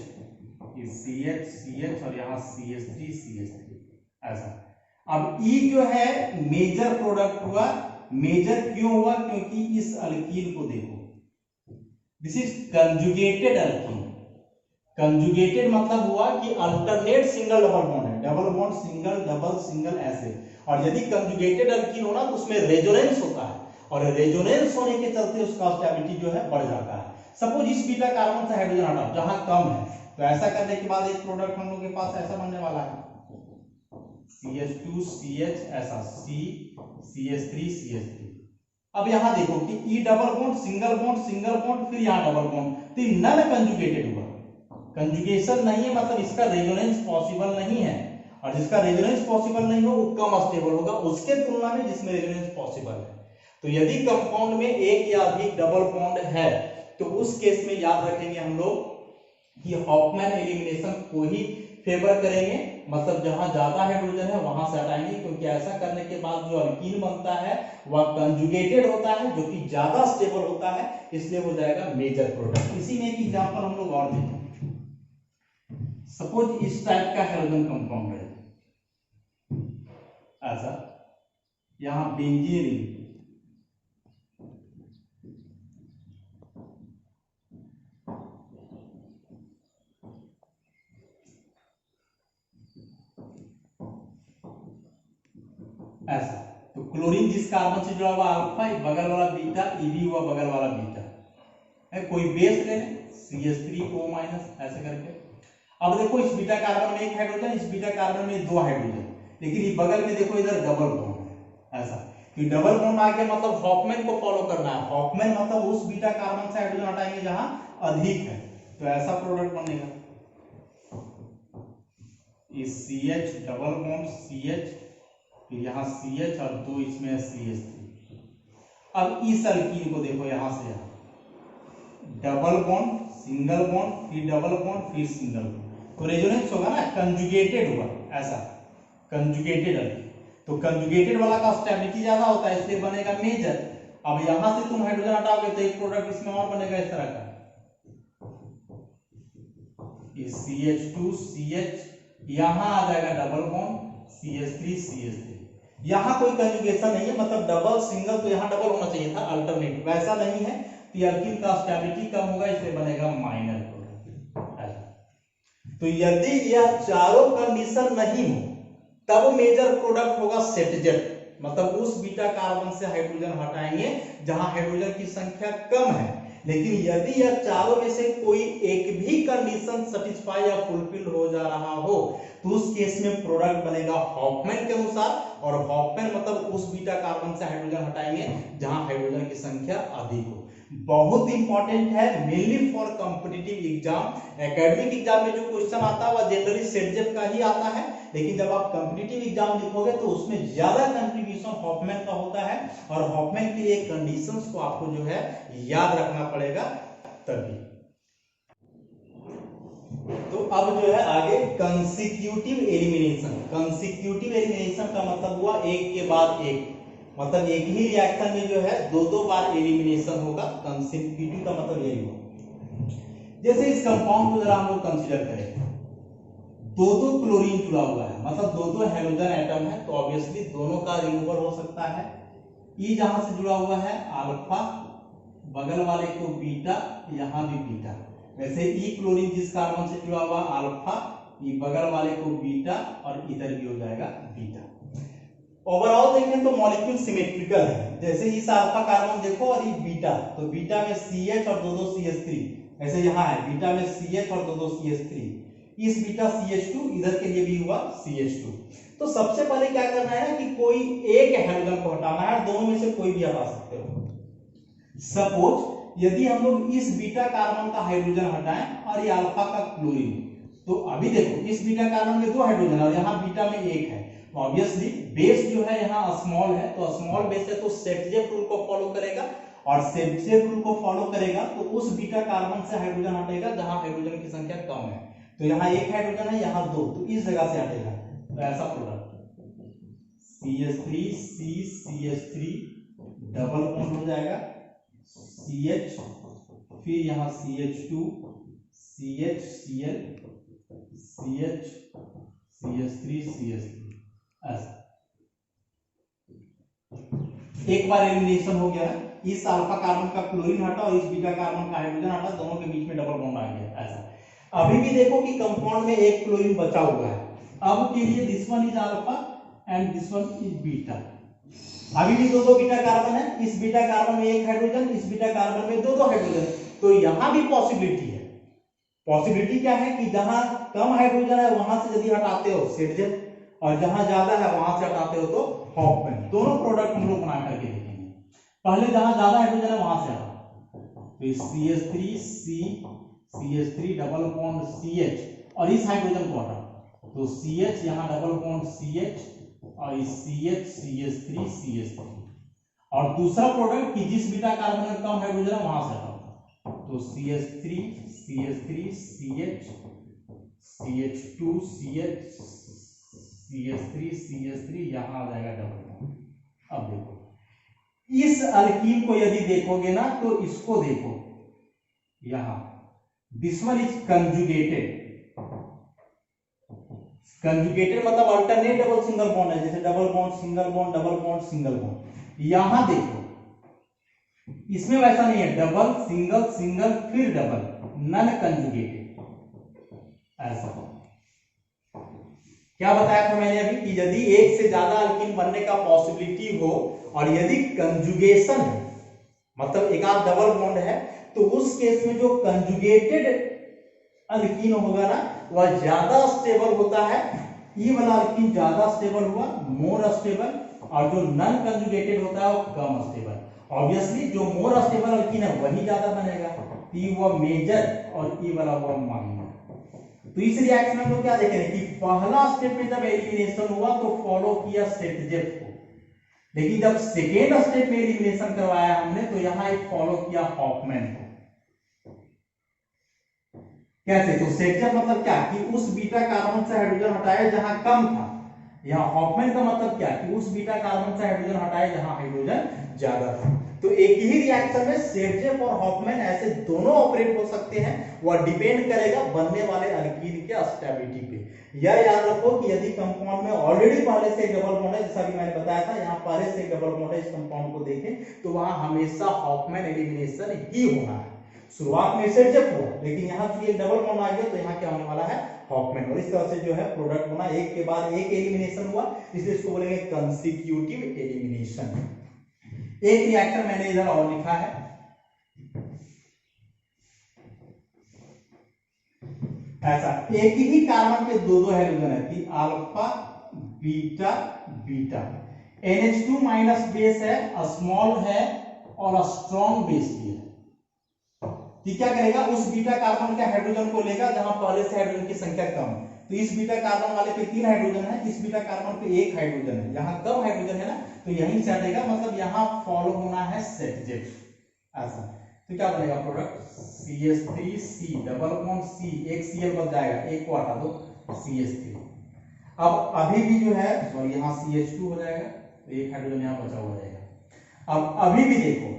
CH CH और यहाँ CH3 CH3 ऐसा। अब E जो है मेजर प्रोडक्ट हुआ। मेजर क्यों हुआ? क्योंकि इस अल्कीन को देखो, this is conjugated alkyne. Conjugated मतलब हुआ कि अल्टरनेट सिंगल डबल बॉन्ड है, double bond single double single ऐसे। और यदि कंजुगेटेड अल्कीन होना तो उसमें रेजोनेंस होता है, और रेजोनेंस होने के चलते उसका स्टेबिलिटी जो है बढ़ जाता है। सपोज इस बीटा कार्बन से हाइड्रोजन हटाओ जहां कम है, तो ऐसा करने के बाद एक प्रोडक्ट हम लोग के पास ऐसा बनने वाला है, CH2 CH ऐसा CH3 CH3। अब यहां देखो कि E double bond single bond फिर यहां डबल बॉन्ड, तो ये नन कंजुगेटेड हुआ। कंजुगेशन नहीं है मतलब इसका रेजोनेंस पॉसिबल नहीं है, और जिसका रेजोनेंस पॉसिबल नहीं हो वो कम स्टेबल होगा उसके तुलना में जिसमें रेजोनेंस पॉसिबल है। तो यदि कंपाउंड में एक या अधिक डबल बॉन्ड है तो उस केस में याद रखेंगे हम लोग कि हॉफमैन एलिमिनेशन को ही फेवर करेंगे, मतलब जहां ज्यादा हाइड्रोजन है वहां से हटाएंगे, क्योंकि ऐसा करने के बाद जो अल्कीन बनता है वह कंजुगेटेड होता है जो कि ज्यादा स्टेबल होता है, इसलिए हो जाएगा मेजर प्रोडक्ट। इसी में एक एग्जांपल हम लोग और देखें। सपोज इस टाइप का हाइड्रोजन कंपाउंड है ऐसा, यहां बेंजीन ऐसा, तो क्लोरीन जिस कार्बन से जुड़ा हुआ अल्फा, बगल वाला बीटा, ई भी हुआ बगल वाला बीटा है। कोई बेस ले CH3O- ऐसे करके। अब देखो इस बीटा कार्बन में एक हाइड्रोजन, इस बीटा कार्बन में 2 हाइड्रोजन, लेकिन ये बगल में देखो इधर डबल बॉन्ड है ऐसा। कि डबल बॉन्ड आ गया मतलब हॉफमैन को फॉलो करना है। हॉफमैन मतलब उस बीटा कार्बन से हाइड्रोजन हटाएंगे जहां अधिक है, तो ऐसा प्रोडक्ट बनेगा। इस CH डबल बॉन्ड CH, फिर यहाँ CH और 2 इसमें CH3। अब इस अल्कीन को देखो यहां से यहां डबल बॉन्ड सिंगल बॉन्ड फिर डबल बॉन्ड फिर सिंगल बॉन्ड, तो रेजोनेंस होगा ना, कंजुगेटेड हुआ ऐसा, कंजुगेटेड अल्कीन। तो कंजुगेटेड वाला का स्टेबिलिटी ज्यादा होता है इसलिए बनेगा मेजर। अब यहां से तुम हाइड्रोजन हटाओगे तो एक प्रोडक्ट इसमें और बनेगा इस तरह का, इस CH2 CH, यहां आ जाएगा डबल बॉन्ड CH3 CH3। यहां कोई कंजुगेशन नहीं है, मतलब डबल सिंगल, तो यहां डबल होना चाहिए था, अल्टरनेट वैसा नहीं है, तो अल्कीन का स्टेबिलिटी कम होगा इसलिए बनेगा माइनर प्रोडक्ट। तो यदि यह चारों कंडीशन नहीं हो तब मेजर प्रोडक्ट होगा सेटजेट, मतलब उस बीटा कार्बन से हाइड्रोजन हटाएंगे जहां हाइड्रोजन की संख्या कम है। लेकिन यदि यह चारों में से कोई एक भी कंडीशन सेटिस्फाई या फुलफिल हो जा रहा हो तो उस केस में प्रोडक्ट बनेगा हॉफमैन के अनुसार। और हॉफमैन मतलब उस बीटा कार्बन से हाइड्रोजन हटाएंगे जहां हाइड्रोजन की संख्या अधिक हो। बहुत इंपॉर्टेंट है mainly for competitive exam. Academic exam में जो क्वेश्चन आता है वह जनरली सेटजेफ का ही आता है, लेकिन जब आप कॉम्पिटिटिव एग्जाम लिखोगे तो उसमें ज्यादा कंट्रीब्यूशन हॉफमैन का होता है और हॉफमैन के लिए कंडीशंस को आपको जो है याद रखना पड़ेगा तभी। तो अब जो है आगे कंसेक्यूटिव एलिमिनेशन। कंसेक्यूटिव एलिमिनेशन का मतलब हुआ एक के बाद एक, मतलब एक ही रिएक्शन में जो है दो बार एलिमिनेशन होगा। कंसेक्यूटिव का मतलब यही होगा। जैसे इस कंपाउंड को जरा हम लोग कंसीडर करें, दो क्लोरीन जुड़ा हुआ है, मतलब दो हाइड्रोजन एटम है, तो ऑब्वियसली दोनों का रिमूवल हो सकता है। ई जहां से जुड़ा हुआ है अल्फा, बगल वाले को बीटा, यहां भी बीटा। वैसे ई क्लोरीन जिस कार्बन से जुड़ा हुआ अल्फा, ई बगल वाले को बीटा और इधर भी हो जाएगा बीटा। ओवरऑल देखें तो मॉलिक्यूल सिमेट्रिकल है। जैसे इस अल्फा कार्बन देखो और ये बीटा, तो बीटा में CH और दो CH3, ऐसे यहाँ है बीटा में CH और दो CH3, इस बीटा CH2, इधर के लिए भी हुआ CH2। तो सबसे पहले क्या करना है ना कि कोई एक हाइड्रोजन को हटाना है, दोनों में से कोई भी हटा सकते हो। सपोज यदि हम लोग इस बीटा कार्बन का हाइड्रोजन हटाएं और ये अल्फा का क्लोरीन, तो अभी देखो इस बीटा कार्बन में दो हाइड्रोजन और यहाँ बीटा में एक है, तो ऑब्वियसली बेस जो है यहाँ स्मॉल है, तो स्मॉल बेस है तो सेटजेफ रूल को फॉलो करेगा, और सेटजेफ रूल को फॉलो करेगा तो उस बीटा कार्बन से हाइड्रोजन हटेगा जहां हाइड्रोजन की संख्या कम है। तो यहाँ एक हाइड्रोजन है, यहाँ दो, तो इस जगह से हटेगा। तो ऐसा product CH3 CH3 double bond हो जाएगा, CH, फिर यहाँ CH2 CHCl CH CH3 CH3, ऐसा एक बार एलिमिनेशन हो गया। इस अल्फा कार्बन का क्लोरीन हटा और इस बीटा कार्बन का हाइड्रोजन हटा, दोनों के बीच में डबल बॉन्ड आ गया ऐसा। अभी भी देखो कि कंपाउंड में एक क्लोरीन बचा हुआ है, अब के लिए this one is alpha and this one is beta. अभी भी दो बीटा कार्बन है, इस बीटा कार्बन में एक हाइड्रोजन, इस बीटा कार्बन में दो हाइड्रोजन, तो यहां भी पॉसिबिलिटी है। पॉसिबिलिटी क्या है कि जहां कम हाइड्रोजन है वहां से यदि हटाते हो सेटजेफ, और जहां ज्यादा है वहां से हटाते हो तो हॉफमैन। दोनों प्रोडक्ट हम लोग बना करके देखेंगे। पहले जहां ज्यादा हाइड्रोजन है वहां से हटाओ, तो CH3 डबल बॉन्ड CH और इस हाइड्रोजन को हटाओ, तो CH यहाँ डबल बॉन्ड CH और इस CH CH3 और दूसरा प्रोडक्ट कि जिस बीटा कार्बन में कम हाइड्रोजन है वहां से हटाओ, तो CH3 CH CH2 CH3 यहां आ जाएगा डबल बॉन्ड। अब देखो इस अल्कीन को यदि देखोगे ना तो इसको देखो, यहां this one is conjugated. Conjugated मतलब अल्टरनेट डबल सिंगल बॉन्ड है, जैसे double bond single bond double bond single bond. यहां देखो इसमें वैसा नहीं है, डबल सिंगल सिंगल फिर डबल, नन कंजुगेटेड ऐसा। क्या बताया था मैंने अभी कि यदि एक से ज्यादा अल्कीन बनने का पॉसिबिलिटी हो और यदि कंजुगेशन है, मतलब एक आध डबल बॉन्ड है, तो उस केस में जो कंजुगेटेड अल्कीन होगा ना वह ज्यादा स्टेबल होता है। ई वाला अल्कीन ज्यादा स्टेबल हुआ, मोर स्टेबल, और जो नॉन कंजुगेटेड होता है वो कम स्टेबल। ऑब्वियसली जो मोर स्टेबल अल्कीन है वही ज्यादा बनेगा, ई हुआ मेजर और ई वाला हुआ माइनर। तो इस रिएक्शन में तो क्या देखेंगे कि पहला स्टेप में जब एलिमिनेशन हुआ तो फॉलो किया सेटजेफ को, लेकिन जब सेकेंड स्टेप में एलिमिनेशन करवाया हमने तो यहां एक फॉलो किया हॉफमैन को। कैसे? तो सेटजेफ मतलब क्या कि उस बीटा कार्बन से हाइड्रोजन हटाया जहां कम था। यहाँ हॉफमैन का मतलब क्या कि उस बीटा कार्बन से हाइड्रोजन हटाया जहां हाइड्रोजन ज्यादा था। तो एक ही रिएक्शन में सेटजेफ और हॉफमैन ऐसे दोनों ऑपरेट हो सकते हैं, वह डिपेंड करेगा बनने वाले अल्कीन के स्टेबिलिटी पे। यह याद रखो कि यदि कंपाउंड में ऑलरेडी पहले से डबल बॉन्ड है, जैसा कि मैंने बताया था यहाँ पहले से डबल बॉन्ड है, इस कंपाउंड को देखें तो वहां हमेशा हॉफमैन एलिमिनेशन ही होना है। शुरुआत में सेटजेफ हुआ, लेकिन यहाँ चूंकि डबल बॉन्ड आ गया तो यहाँ क्या होने वाला है, हॉफमैन। और इस तरह से जो है प्रोडक्ट बना, एक के बाद एक एलिमिनेशन हुआ, इसलिए इसको बोलेंगे कंसेक्यूटिव एलिमिनेशन। एक रिएक्शन मैंने इधर और लिखा है, ऐसा एक ही कार्बन पे दो दो हाइड्रोजन है कि alpha beta beta. NH2 minus base है, स्मॉल है और स्ट्रॉन्ग बेस भी है। कि क्या करेगा, उस बीटा कार्बन के हाइड्रोजन को लेगा जहां पहले से हाइड्रोजन की संख्या कम है। तो इस बीटा कार्बन वाले पे 3 हाइड्रोजन है, इस बीटा कार्बन पे 1 हाइड्रोजन है, यहाँ कम हाइड्रोजन है ना, तो यहीं से हटेगा, मतलब यहाँ फॉलो होना है सेटजेट ऐसा। तो क्या बनेगा product CH3C double bond C, एक Cl बच जाएगा, एक को हटा दो CH3। अब अभी भी जो है सॉरी यहाँ CH2 हो जाएगा, तो एक हाइड्रोजन यहाँ बचा हुआ जाएगा। अब अभी भी देखो,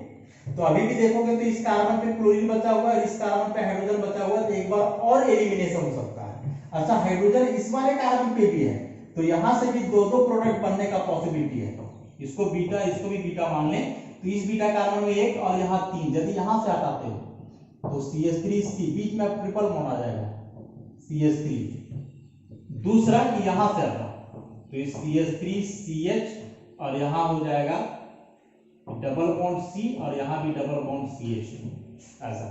तो अभी भी देखोगे तो इस कार्बन पे क्लोरीन बचा हुआ है और इस कार्बन पे हाइड्रोजन बचा हुआ है, तो एक बार और एलिमिनेशन हो सकता है। अच्छा हाइड्रोजन इस वाले कार्बन पे भी है, तो यहां से भी दो दो प्रोडक्ट बनने का पॉसिबिलिटी है। इसको बीटा, इसको भी बीटा मान ले, तो इस बीटा कार्बन में 1 और यहाँ 3, यदि यहां से हटाते हो तो CH3C, बीच में ट्रिपल बॉन्ड आ जाएगा CH3। दूसरा कि यहां से हटा तो इस CH3CH और यहां हो जाएगा डबल बॉन्ड C और यहां भी डबल बॉन्ड CH2 ऐसा।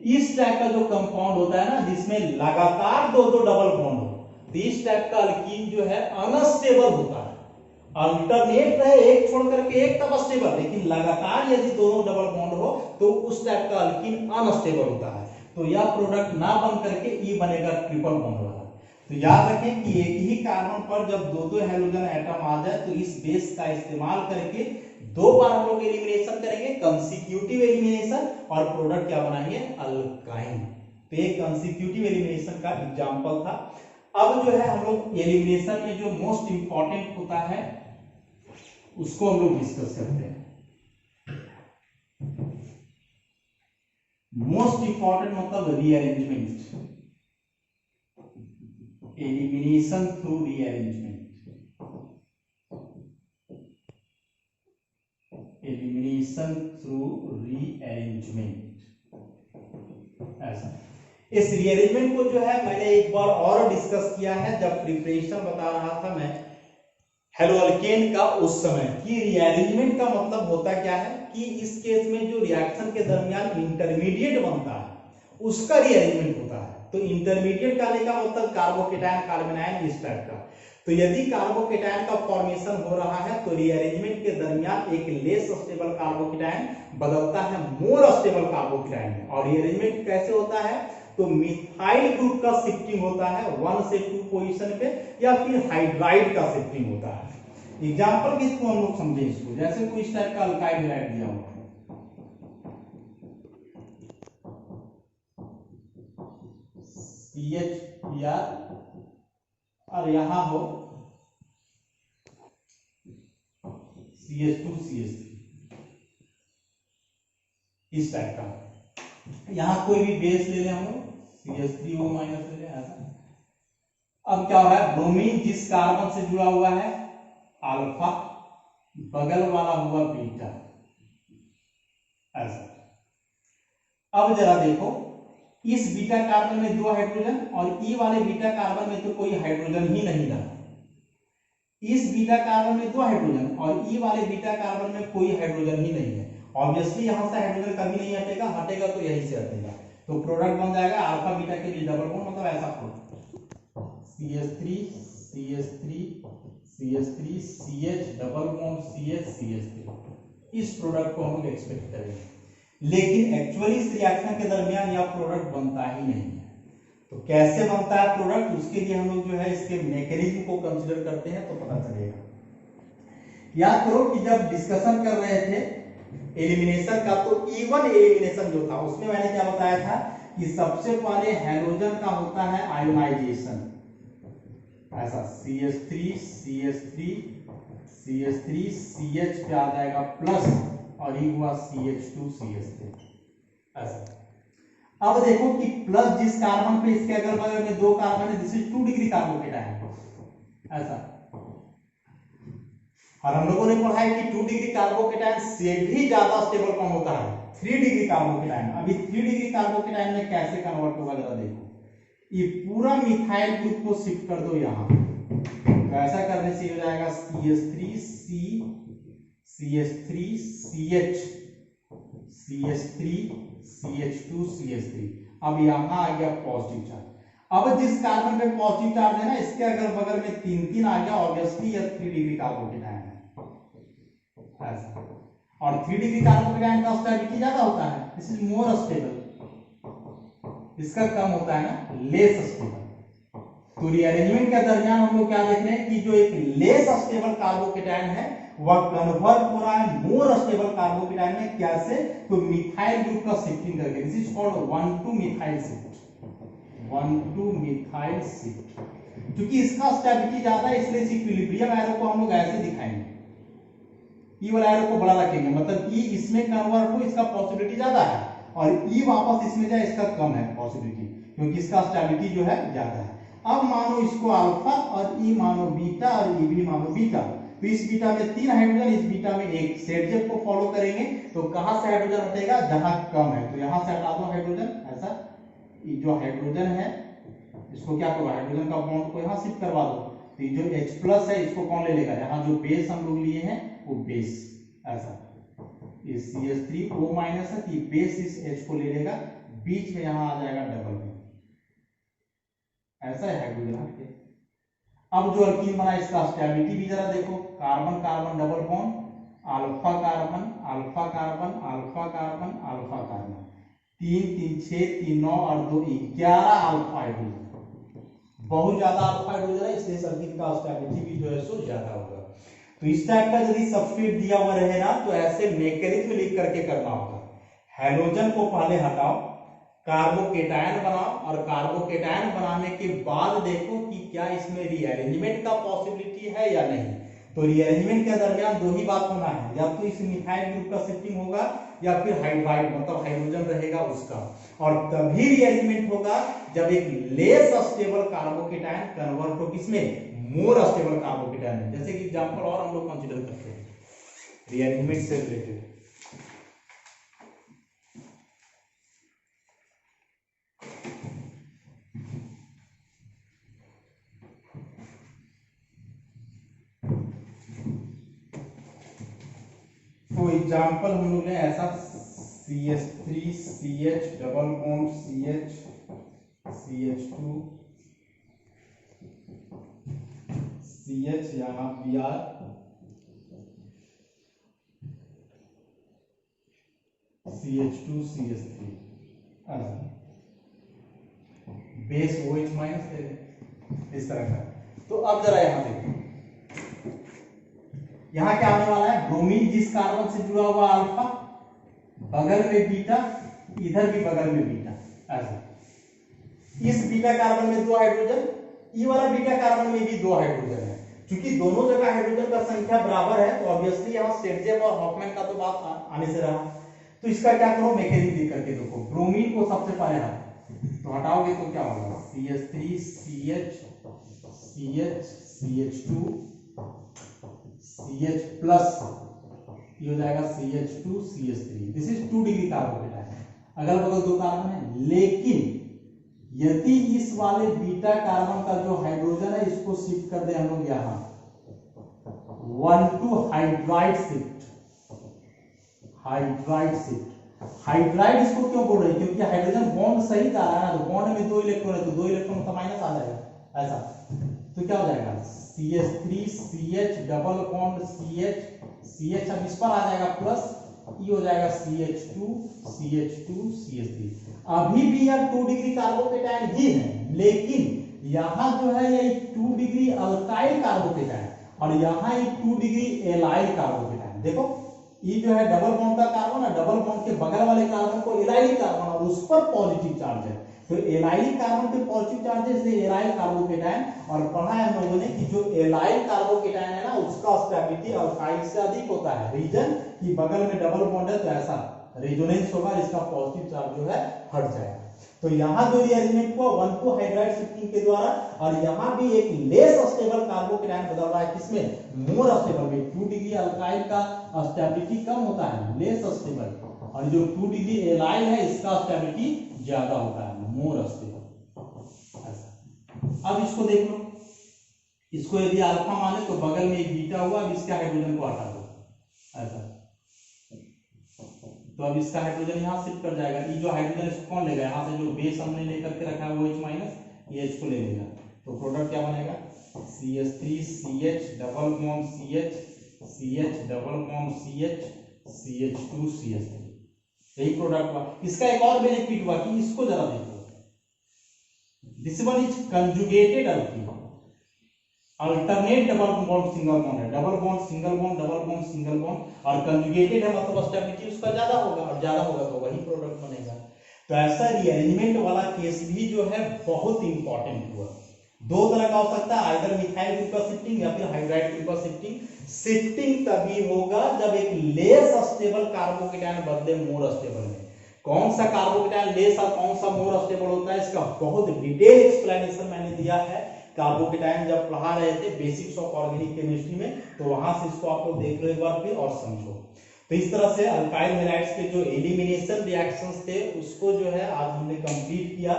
इस टाइप का जो कंपाउंड होता है ना, जिसमें लगातार दो दो डबल बॉन्ड हो, तो इस टाइप का अल्कीन जो है अनस्टेबल होता है। अल्टरनेट रहे, एक छोड़ करके एक तब स्टेबल, लेकिन लगातार यदि दोनों डबल बॉन्ड हो तो उस टाइप का अल्कीन अनस्टेबल होता है। तो यह प्रोडक्ट ना बन करके ई बनेगा ट्रिपल बॉन्ड वाला। तो याद रखें कि एक ही कार्बन पर जब दो दो हाइड्रोजन एटम आ जाए तो इस बेस का इस्तेमाल करके दो बार हम लोग एलिमिनेशन करेंगे, कंसेक्यूटिव एलिमिनेशन, और प्रोडक्ट क्या बनाएंगे, अल्काइन। तो एक कंसेक्यूटिव एलिमिनेशन का एग्जांपल था। अब जो है हम लोग एलिमिनेशन में जो मोस्ट इंपॉर्टेंट होता है उसको हम लोग डिस्कस करते हैं। मोस्ट इंपॉर्टेंट मतलब rearrangement, elimination through rearrangement, elimination through rearrangement ऐसा। इस रीअरेंजमेंट को जो है मैंने एक बार और डिस्कस किया है जब प्रिपरेशन बता रहा था मैं हेलोअल्केन का उस समय, कि रीअरेंजमेंट का मतलब होता क्या है कि इस केस में जो रिएक्शन के दरमियान इंटरमीडिएट बनता है उसका रीअरेंजमेंट होता है। तो इंटरमीडिएट का का मतलब कार्बोकेटायन कार्बोनाइन इस टाइप का। तो यदि कार्बोकेटायन का फॉर्मेशन हो रहा है तो रीअरेंजमेंट के दरमियान एक लेस स्टेबल कार्बोकेटायन बदलता है मोर स्टेबल कार्बोकेटायन में। और रीअरेंजमेंट कैसे होता है, तो मिथाइल ग्रुप का शिफ्टिंग होता है 1 से 2 पोजीशन पे, या फिर हाइड्राइड का शिफ्टिंग होता है। एग्जांपल भी इसको हम लोग समझे, इसको जैसे कोई इस टाइप का अल्काइल हैलाइड दिया हुआ CH और यहां हो CH2 CH3 इस टाइप का। यहां कोई भी बेस ले लें हम लोग, CH3O माइनस ले लें ऐसा। अब क्या हो रहा है, ब्रोमीन जिस कार्बन से जुड़ा हुआ है अल्फा, बगल वाला हुआ बीटा ऐसा। अब जरा देखो, इस बीटा कार्बन में 2 हाइड्रोजन और ई वाले बीटा कार्बन में तो कोई हाइड्रोजन ही नहीं रहा। इस बीटा कार्बन में 2 हाइड्रोजन और ई वाले बीटा कार्बन में कोई हाइड्रोजन ही नहीं है। ऑब्वियसली यहां से हाइड्रोजन कभी नहीं हटेगा, हटेगा तो यहीं से हटेगा। तो प्रोडक्ट बन जाएगा अल्फा बीटा के लिए डबल बॉन्ड, मतलब ऐसा product CH3 CH3 CH3 CH double bond CH CH3। इस प्रोडक्ट को हम लोग एक्सपेक्ट करेंगे, लेकिन एक्चुअली इस रिएक्शन के दरमियान यह प्रोडक्ट बनता ही नहीं है। तो कैसे बनता है प्रोडक्ट, उसके लिए हम लोग जो है इसके मैकेनिज्म को कंसीडर करते हैं तो पता चलेगा। याद करो कि जब डिस्कशन कर रहे थे एलिमिनेशन का, तो इवन एलिमिनेशन जो था उसमें मैंने क्या बताया था कि सबसे पहले हैलोजन का होता है आयोनाइजेशन ऐसा, CH3 CH3 CH3 CH पे आ जाएगा प्लस और ये हुआ CH2 CH3 ऐसा। अब देखो कि प्लस जिस कार्बन पे इसके अगल बगल में 2 कार्बन है, दिस इज 2 डिग्री कार्बोकेटायन ऐसा। और हम लोगों ने पढ़ा है कि 2 डिग्री कार्बोकेटायन से भी ज्यादा स्टेबल कौन होता है, 3 डिग्री कार्बोकेटायन। अभी 3 डिग्री कार्बोकेटायन में कैसे कन्वर्ट होगा जरा देखो। ये पूरा मिथाइल ग्रुप को शिफ्ट कर दो यहाँ, तो ऐसा करने से हो जाएगा CH3 CH3 CH CH3 CH2 CH3। अब यहाँ आ गया पॉजिटिव चार्ज। अब जिस कार्बन पे पॉजिटिव चार्ज है ना, इसके अगल बगल में 3 आ गया, ऑब्वियसली यह 3 डिग्री कार्बोकेटायन है ऐसा। और 3 डिग्री कार्बोकेटायन का स्टेबिलिटी ज्यादा होता है, दिस इज मोर स्टेबल, इसका कम होता है ना, लेस स्टेबल। तो रीअरेंजमेंट के दरमियान हम लोग क्या देख रहे हैं कि जो एक लेस स्टेबल कार्बोकेटायन है वह कन्वर्ट हो रहा है मोर स्टेबल कार्बोकेटायन में। कैसे? तो मिथाइल ग्रुप का शिफ्टिंग करके, this is called 1 to methyl shift, 1 to methyl shift. क्योंकि इसका स्टेबिलिटी ज्यादा है इसलिए इस इक्विलिब्रियम एरो को हम लोग ऐसे दिखाएंगे, ई वाला एरो को बड़ा रखेंगे, मतलब ई इसमें कन्वर्ट हो इसका पॉसिबिलिटी ज्यादा है, और ई वापस इसमें जाए इसका कम है पॉसिबिलिटी, क्योंकि इसका स्टेबिलिटी जो है ज्यादा है। अब मानो इसको अल्फा और ई मानो बीटा और ई भी मानो बीटा, तो इस बीटा में 3 हाइड्रोजन, इस बीटा में 1। सेट को फॉलो करेंगे तो कहां से हाइड्रोजन हटेगा? जहां कम है, तो यहां से हटा दो हाइड्रोजन ऐसा। ये जो हाइड्रोजन है इसको क्या करो, हाइड्रोजन का बॉन्ड को यहां शिफ्ट करवा दो, तो ये जो H+ है इसको कौन ले लेगा? यहाँ जो बेस हम लोग लिए हैं वो बेस ऐसा, ये CH3O- है, तो ये बेस इस H को ले लेगा, बीच में यहां आ जाएगा डबल बॉन्ड, ऐसा है हाइड्रोजन हट के। अब जो अल्कीन बना इसका स्टेबिलिटी भी जरा देखो, carbon carbon double bond, alpha carbon alpha carbon alpha carbon alpha carbon, 3 3 6 3 9 और 2 11 अल्फा हाइड्रोजन, बहुत ज्यादा अल्फा हाइड्रोजन है, इसलिए अल्कीन का स्टेबिलिटी भी जो है सो ज्यादा होगा। तो इस टाइप का यदि सब्स्टिट्यूट दिया हुआ रहे ना, तो ऐसे मैकेनिज्म लिख करके करना होगा। हैलोजन को पहले हटाओ, कार्बोकेटायन बनाओ, और कार्बोकेटायन बनाने के बाद देखो कि क्या इसमें रीअरेंजमेंट का पॉसिबिलिटी है या नहीं। तो रीअरेंजमेंट के दरमियान दो ही बात होना है, या तो इस मिथाइल ग्रुप का शिफ्टिंग होगा या फिर हाइड्राइड मतलब हाइड्रोजन रहेगा उसका, और तभी रीअरेंजमेंट होगा जब एक लेस स्टेबल कार्बोकेटायन कन्वर्ट हो किसमें? मोर स्टेबल कार्बोकेटायन में। जैसे कि एग्जांपल और हम लोग कंसीडर करते हैं रीअरेंजमेंट से रिलेटेड। तो एग्जांपल हम लोग ने ऐसा CH3 CH double bond CH CH2 CH यहाँ Br CH2 CH3 base OH minus दे दें इस तरह का। तो अब जरा यहां देखो, यहां क्या आने वाला है? ब्रोमीन जिस कार्बन से जुड़ा हुआ अल्फा, बगल में बीटा, इधर भी बगल में बीटा ऐसा। इस बीटा कार्बन में 2 हाइड्रोजन, ई वाला बीटा कार्बन में भी 2 हाइड्रोजन है। क्योंकि दोनों जगह हाइड्रोजन का संख्या बराबर है, तो ऑब्वियसली यहां स्टेटजेब और हॉफमैन का तो बात आने से रहा। तो इसका क्या करो, मैकेनिज्म लिख करके देखो। ब्रोमीन को सबसे पहले हटाओ, तो हटाओगे तो क्या होगा? CH3 CH CH CH2 CH plus, ये हो जाएगा CH2 CH3। This is 2 degree carbocation, अगल बगल 2 कार्बन है। लेकिन यदि इस वाले बीटा कार्बन का जो हाइड्रोजन है इसको शिफ्ट कर दे हम लोग यहां, 1 to hydride shift, hydride shift. Hydride इसको क्यों बोल रहे हैं? क्योंकि हाइड्रोजन बॉन्ड सही जा रहा है ना, तो बॉन्ड में 2 इलेक्ट्रॉन है, तो 2 इलेक्ट्रॉन का माइनस आ जाएगा ऐसा। तो क्या हो जाएगा? CH3 CH double bond CH CH, अब इस पर आ जाएगा प्लस, ये हो जाएगा CH2 CH2 CH3। अभी भी यह 2 डिग्री कार्बोकेटायन ही है, लेकिन यहां जो है ये 2 डिग्री अल्काइल कार्बोकेटायन, और यहां ये 2 डिग्री एलाइल कार्बोकेटायन। देखो ये जो है डबल बॉन्ड का कार्बन है, डबल बॉन्ड के बगल वाले कार्बन को एलाइल कार्बन, और उस पर पॉजिटिव चार्ज है, तो एलाइल कार्बन पे पॉजिटिव चार्ज है, इसलिए एलाइल कार्बोकेटायन। और पढ़ा है हम लोगों ने कि जो एलाइल कार्बोकेटायन है ना, उसका स्टेबिलिटी अल्काइल से अधिक होता है। रीजन कि बगल में डबल बॉन्ड है, तो ऐसा रेजोनेंस होगा, इसका पॉजिटिव चार्ज जो है हट जाएगा। तो यहां जो रीअरेंजमेंट हुआ 1 to हाइड्राइड शिफ्टिंग के द्वारा, और यहां भी एक लेस स्टेबल कार्बोकेटायन बदल रहा है किसमें? मोर स्टेबल में। 2 डिग्री अल्काइल का स्टेबिलिटी कम होता है, लेस स्टेबल, और जो 2 डिग्री एलाइल है इसका स्टेबिलिटी ज्यादा होता है, मोर स्टेबल अब इसको देख लो, इसको यदि अल्फा माने तो बगल में एक बीटा हुआ, अब इसके हाइड्रोजन को हटा दो ऐसा, तो अब इसका हाइड्रोजन यहाँ शिफ्ट कर जाएगा। ये जो हाइड्रोजन इसको कौन लेगा, यहाँ से जो बेस हमने लेकर के रखा है वो H माइनस, ये H को ले लेगा, तो प्रोडक्ट क्या बनेगा CH3 CH double bond CH CH double bond CH CH2 CH3, यही प्रोडक्ट हुआ। इसका एक और बेनिफिट हुआ कि इसको जरा देखो, this one is conjugated alkene, alternate double bond single bond है, double bond single bond double bond single bond, और कंजुगेटेड है मतलब स्टेबिलिटी उसका ज्यादा होगा, और ज्यादा होगा तो वही प्रोडक्ट बनेगा। तो ऐसा रीअरेंजमेंट वाला केस भी जो है बहुत इंपॉर्टेंट हुआ। दो तरह का हो सकता है, आइदर मिथाइल ग्रुप का शिफ्टिंग या फिर हाइड्राइड ग्रुप का शिफ्टिंग। शिफ्टिंग तभी होगा जब एक लेस स्टेबल कार्बोकेटायन बदले मोर स्टेबल में। कौन सा कार्बोकेटायन लेस और कौन सा मोर स्टेबल होता है, इसका बहुत डिटेल एक्सप्लेनेशन मैंने दिया है कार्बोकेटायन जब पढ़ा रहे थे बेसिक्स ऑफ ऑर्गेनिक केमिस्ट्री में, तो वहां से इसको आप लोग देख लो एक बार फिर और समझो। तो इस तरह से अल्काइल हैलाइड्स के जो एलिमिनेशन रिएक्शंस थे उसको जो है आज हमने कंप्लीट किया,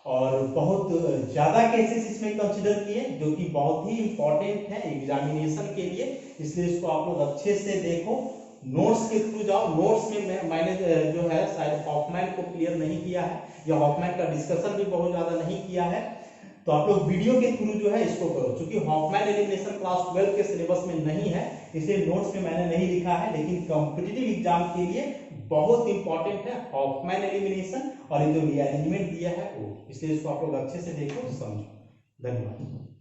और बहुत ज्यादा केसेस इसमें कंसीडर किए जो कि बहुत ही इंपॉर्टेंट है एग्जामिनेशन के लिए, इसलिए इसको आप लोग अच्छे से देखो, नोट्स के थ्रू जाओ। नोट्स में मैंने जो है शायद हॉफमैन को क्लियर नहीं किया है, या हॉफमैन का डिस्कशन भी बहुत ज्यादा नहीं किया है, तो आप लोग वीडियो के थ्रू जो है इसको करो। क्योंकि हॉफमैन एलिमिनेशन क्लास 12 के सिलेबस में नहीं है, इसलिए नोट्स में मैंने नहीं लिखा है, लेकिन कॉम्पिटिटिव एग्जाम के लिए बहुत इंपॉर्टेंट है हॉफमैन एलिमिनेशन, और ये जो रीअरेंजमेंट दिया है वो, इसलिए इसको आप लोग अच्छे से देखो समझो। धन्यवाद।